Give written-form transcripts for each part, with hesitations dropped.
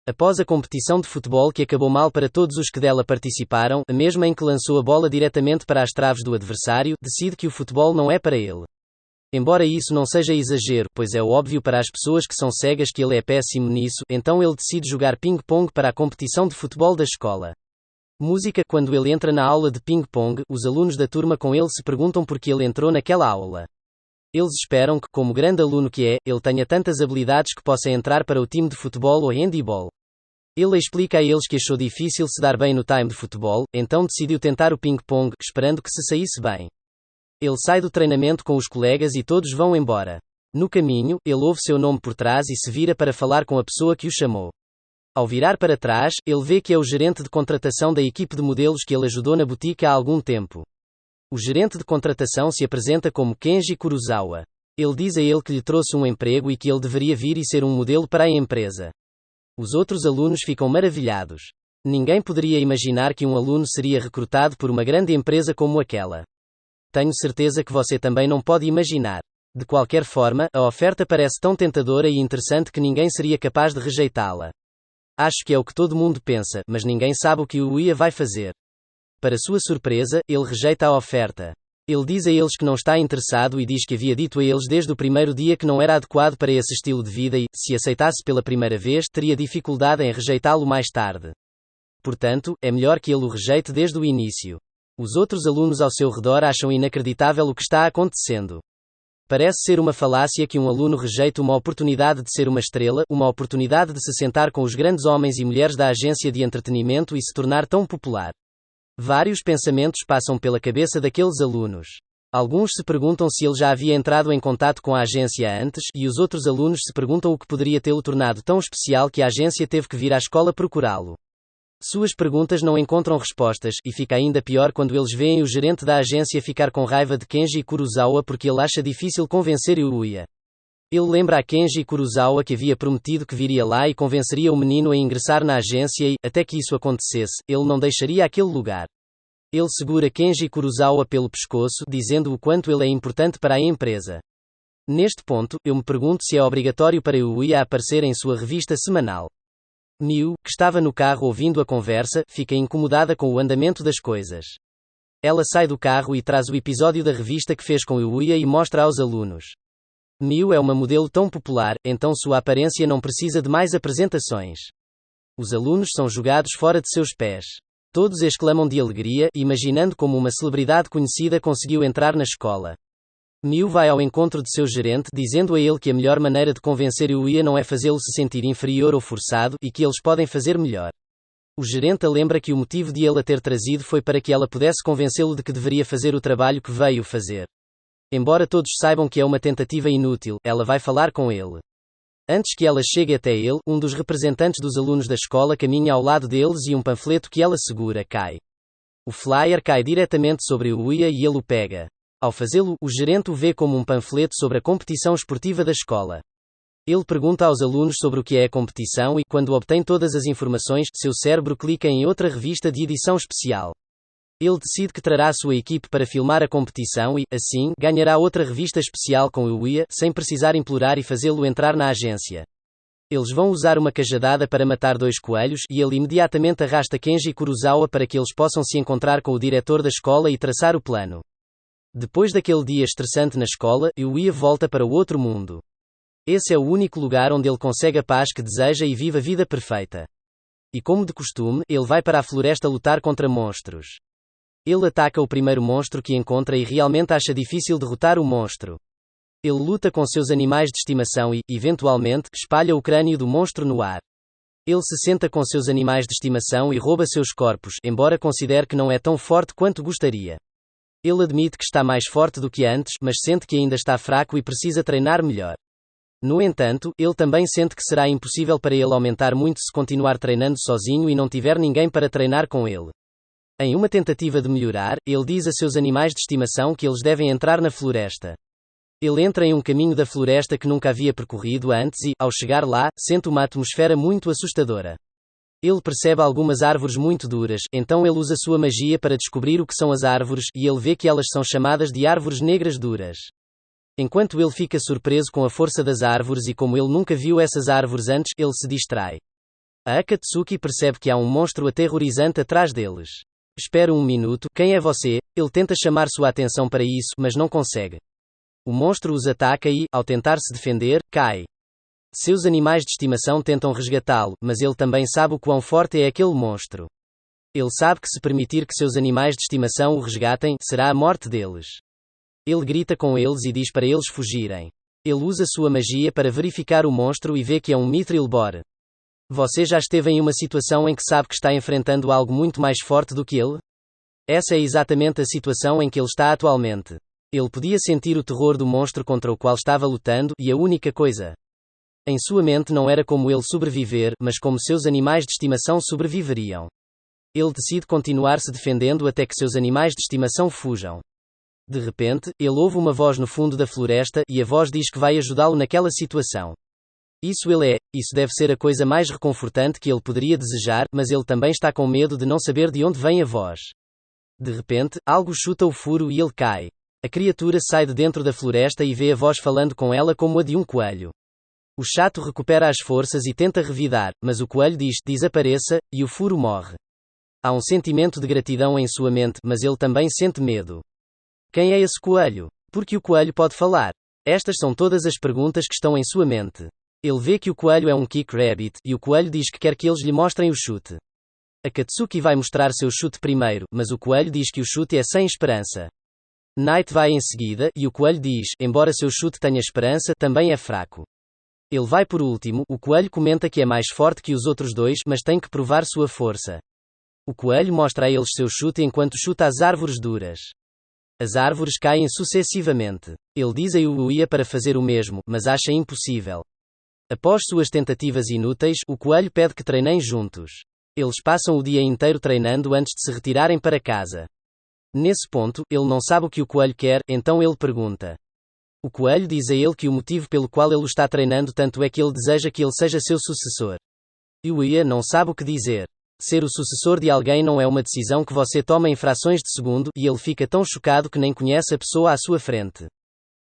Após a competição de futebol que acabou mal para todos os que dela participaram, a mesma em que lançou a bola diretamente para as traves do adversário, decide que o futebol não é para ele. Embora isso não seja exagero, pois é óbvio para as pessoas que são cegas que ele é péssimo nisso, então ele decide jogar ping-pong para a competição de futebol da escola. Música. Quando ele entra na aula de ping-pong, os alunos da turma com ele se perguntam por que ele entrou naquela aula. Eles esperam que, como grande aluno que é, ele tenha tantas habilidades que possa entrar para o time de futebol ou handebol. Ele explica a eles que achou difícil se dar bem no time de futebol, então decidiu tentar o ping-pong, esperando que se saísse bem. Ele sai do treinamento com os colegas e todos vão embora. No caminho, ele ouve seu nome por trás e se vira para falar com a pessoa que o chamou. Ao virar para trás, ele vê que é o gerente de contratação da equipe de modelos que ele ajudou na boutique há algum tempo. O gerente de contratação se apresenta como Kenji Kurosawa. Ele diz a ele que lhe trouxe um emprego e que ele deveria vir e ser um modelo para a empresa. Os outros alunos ficam maravilhados. Ninguém poderia imaginar que um aluno seria recrutado por uma grande empresa como aquela. Tenho certeza que você também não pode imaginar. De qualquer forma, a oferta parece tão tentadora e interessante que ninguém seria capaz de rejeitá-la. Acho que é o que todo mundo pensa, mas ninguém sabe o que o Uia vai fazer. Para sua surpresa, ele rejeita a oferta. Ele diz a eles que não está interessado e diz que havia dito a eles desde o primeiro dia que não era adequado para esse estilo de vida e, se aceitasse pela primeira vez, teria dificuldade em rejeitá-lo mais tarde. Portanto, é melhor que ele o rejeite desde o início. Os outros alunos ao seu redor acham inacreditável o que está acontecendo. Parece ser uma falácia que um aluno rejeite uma oportunidade de ser uma estrela, uma oportunidade de se sentar com os grandes homens e mulheres da agência de entretenimento e se tornar tão popular. Vários pensamentos passam pela cabeça daqueles alunos. Alguns se perguntam se ele já havia entrado em contato com a agência antes, e os outros alunos se perguntam o que poderia tê-lo tornado tão especial que a agência teve que vir à escola procurá-lo. Suas perguntas não encontram respostas, e fica ainda pior quando eles veem o gerente da agência ficar com raiva de Kenji Kurosawa porque ele acha difícil convencer o Uia. Ele lembra a Kenji Kurosawa que havia prometido que viria lá e convenceria o menino a ingressar na agência e, até que isso acontecesse, ele não deixaria aquele lugar. Ele segura Kenji Kurosawa pelo pescoço, dizendo o quanto ele é importante para a empresa. Neste ponto, eu me pergunto se é obrigatório para o Uia aparecer em sua revista semanal. Miu, que estava no carro ouvindo a conversa, fica incomodada com o andamento das coisas. Ela sai do carro e traz o episódio da revista que fez com o Uia e mostra aos alunos. Miu é uma modelo tão popular, então sua aparência não precisa de mais apresentações. Os alunos são jogados fora de seus pés. Todos exclamam de alegria, imaginando como uma celebridade conhecida conseguiu entrar na escola. Miu vai ao encontro de seu gerente, dizendo a ele que a melhor maneira de convencer o Uia não é fazê-lo se sentir inferior ou forçado, e que eles podem fazer melhor. O gerente a lembra que o motivo de ele a ter trazido foi para que ela pudesse convencê-lo de que deveria fazer o trabalho que veio fazer. Embora todos saibam que é uma tentativa inútil, ela vai falar com ele. Antes que ela chegue até ele, um dos representantes dos alunos da escola caminha ao lado deles e um panfleto que ela segura cai. O flyer cai diretamente sobre o Uia e ele o pega. Ao fazê-lo, o gerente o vê como um panfleto sobre a competição esportiva da escola. Ele pergunta aos alunos sobre o que é a competição e, quando obtém todas as informações, seu cérebro clica em outra revista de edição especial. Ele decide que trará sua equipe para filmar a competição e, assim, ganhará outra revista especial com o Uia, sem precisar implorar e fazê-lo entrar na agência. Eles vão usar uma cajadada para matar 2 coelhos, e ele imediatamente arrasta Kenji Kurosawa para que eles possam se encontrar com o diretor da escola e traçar o plano. Depois daquele dia estressante na escola, o Uia volta para o outro mundo. Esse é o único lugar onde ele consegue a paz que deseja e vive a vida perfeita. E como de costume, ele vai para a floresta lutar contra monstros. Ele ataca o primeiro monstro que encontra e realmente acha difícil derrotar o monstro. Ele luta com seus animais de estimação e, eventualmente, espalha o crânio do monstro no ar. Ele se senta com seus animais de estimação e rouba seus corpos, embora considere que não é tão forte quanto gostaria. Ele admite que está mais forte do que antes, mas sente que ainda está fraco e precisa treinar melhor. No entanto, ele também sente que será impossível para ele aumentar muito se continuar treinando sozinho e não tiver ninguém para treinar com ele. Em uma tentativa de melhorar, ele diz a seus animais de estimação que eles devem entrar na floresta. Ele entra em um caminho da floresta que nunca havia percorrido antes e, ao chegar lá, sente uma atmosfera muito assustadora. Ele percebe algumas árvores muito duras, então ele usa sua magia para descobrir o que são as árvores, e ele vê que elas são chamadas de árvores negras duras. Enquanto ele fica surpreso com a força das árvores e como ele nunca viu essas árvores antes, ele se distrai. A Akatsuki percebe que há um monstro aterrorizante atrás deles. Espera um minuto, quem é você? Ele tenta chamar sua atenção para isso, mas não consegue. O monstro os ataca e, ao tentar se defender, cai. Seus animais de estimação tentam resgatá-lo, mas ele também sabe o quão forte é aquele monstro. Ele sabe que se permitir que seus animais de estimação o resgatem, será a morte deles. Ele grita com eles e diz para eles fugirem. Ele usa sua magia para verificar o monstro e vê que é um Mithril Boar. Você já esteve em uma situação em que sabe que está enfrentando algo muito mais forte do que ele? Essa é exatamente a situação em que ele está atualmente. Ele podia sentir o terror do monstro contra o qual estava lutando, e a única coisa em sua mente não era como ele sobreviver, mas como seus animais de estimação sobreviveriam. Ele decide continuar se defendendo até que seus animais de estimação fujam. De repente, ele ouve uma voz no fundo da floresta, e a voz diz que vai ajudá-lo naquela situação. Isso deve ser a coisa mais reconfortante que ele poderia desejar, mas ele também está com medo de não saber de onde vem a voz. De repente, algo chuta o furo e ele cai. A criatura sai de dentro da floresta e vê a voz falando com ela como a de um coelho. O chato recupera as forças e tenta revidar, mas o coelho diz, desapareça, e o furo morre. Há um sentimento de gratidão em sua mente, mas ele também sente medo. Quem é esse coelho? Por que o coelho pode falar? Estas são todas as perguntas que estão em sua mente. Ele vê que o coelho é um Kick Rabbit, e o coelho diz que quer que eles lhe mostrem o chute. Akatsuki vai mostrar seu chute primeiro, mas o coelho diz que o chute é sem esperança. Knight vai em seguida, e o coelho diz, embora seu chute tenha esperança, também é fraco. Ele vai por último, o coelho comenta que é mais forte que os outros dois, mas tem que provar sua força. O coelho mostra a eles seu chute enquanto chuta as árvores duras. As árvores caem sucessivamente. Ele diz a Yuuya para fazer o mesmo, mas acha impossível. Após suas tentativas inúteis, o coelho pede que treinem juntos. Eles passam o dia inteiro treinando antes de se retirarem para casa. Nesse ponto, ele não sabe o que o coelho quer, então ele pergunta. O coelho diz a ele que o motivo pelo qual ele o está treinando tanto é que ele deseja que ele seja seu sucessor. Yuuya não sabe o que dizer. Ser o sucessor de alguém não é uma decisão que você toma em frações de segundo, e ele fica tão chocado que nem conhece a pessoa à sua frente.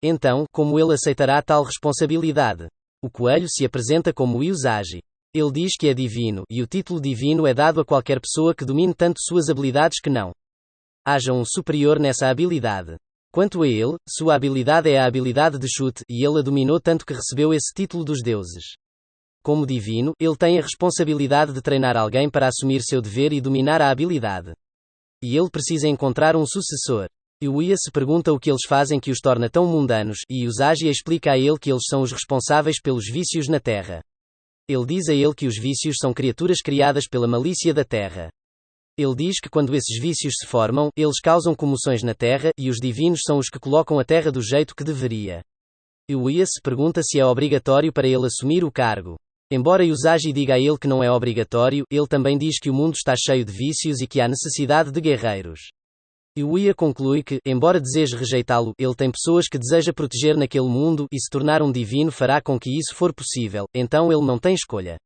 Então, como ele aceitará tal responsabilidade? O coelho se apresenta como Usagi. Ele diz que é divino, e o título divino é dado a qualquer pessoa que domine tanto suas habilidades que não haja um superior nessa habilidade. Quanto a ele, sua habilidade é a habilidade de chute, e ele a dominou tanto que recebeu esse título dos deuses. Como divino, ele tem a responsabilidade de treinar alguém para assumir seu dever e dominar a habilidade. E ele precisa encontrar um sucessor. Yuuya se pergunta o que eles fazem que os torna tão mundanos, e Usagi explica a ele que eles são os responsáveis pelos vícios na Terra. Ele diz a ele que os vícios são criaturas criadas pela malícia da Terra. Ele diz que quando esses vícios se formam, eles causam comoções na Terra, e os divinos são os que colocam a Terra do jeito que deveria. Yuuya se pergunta se é obrigatório para ele assumir o cargo. Embora Usagi diga a ele que não é obrigatório, ele também diz que o mundo está cheio de vícios e que há necessidade de guerreiros. Yuuya conclui que, embora deseje rejeitá-lo, ele tem pessoas que deseja proteger naquele mundo, e se tornar um divino fará com que isso for possível, então ele não tem escolha.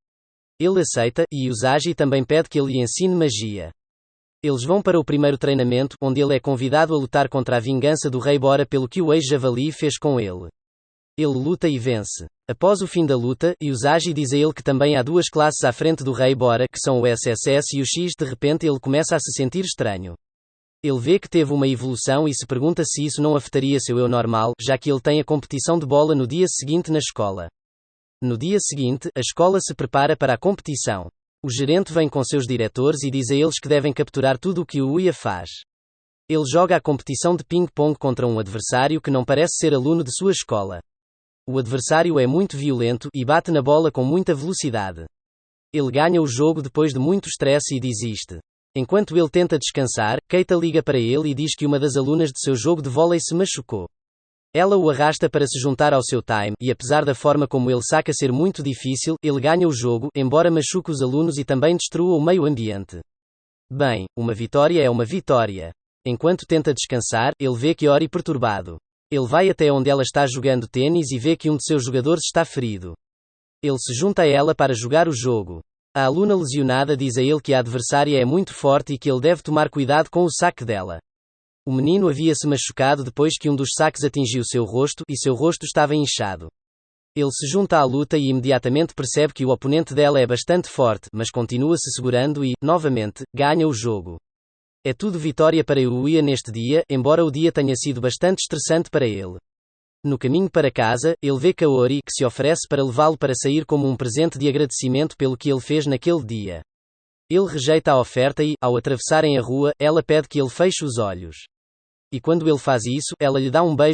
Ele aceita, e Usagi também pede que ele lhe ensine magia. Eles vão para o primeiro treinamento, onde ele é convidado a lutar contra a vingança do Rei Bora pelo que o ex-javali fez com ele. Ele luta e vence. Após o fim da luta, Usagi diz a ele que também há duas classes à frente do Rei Bora, que são o SSS e o X. De repente ele começa a se sentir estranho. Ele vê que teve uma evolução e se pergunta se isso não afetaria seu eu normal, já que ele tem a competição de bola no dia seguinte na escola. No dia seguinte, a escola se prepara para a competição. O gerente vem com seus diretores e diz a eles que devem capturar tudo o que o Yuuya faz. Ele joga a competição de ping-pong contra um adversário que não parece ser aluno de sua escola. O adversário é muito violento e bate na bola com muita velocidade. Ele ganha o jogo depois de muito estresse e desiste. Enquanto ele tenta descansar, Keita liga para ele e diz que uma das alunas de seu jogo de vôlei se machucou. Ela o arrasta para se juntar ao seu time, e apesar da forma como ele saca ser muito difícil, ele ganha o jogo, embora machuque os alunos e também destrua o meio ambiente. Bem, uma vitória é uma vitória. Enquanto tenta descansar, ele vê Kiori perturbado. Ele vai até onde ela está jogando tênis e vê que um de seus jogadores está ferido. Ele se junta a ela para jogar o jogo. A aluna lesionada diz a ele que a adversária é muito forte e que ele deve tomar cuidado com o saque dela. O menino havia se machucado depois que um dos saques atingiu seu rosto, e seu rosto estava inchado. Ele se junta à luta e imediatamente percebe que o oponente dela é bastante forte, mas continua se segurando e, novamente, ganha o jogo. É tudo vitória para Yuya neste dia, embora o dia tenha sido bastante estressante para ele. No caminho para casa, ele vê Kaori, que se oferece para levá-lo para sair como um presente de agradecimento pelo que ele fez naquele dia. Ele rejeita a oferta e, ao atravessarem a rua, ela pede que ele feche os olhos. E quando ele faz isso, ela lhe dá um beijo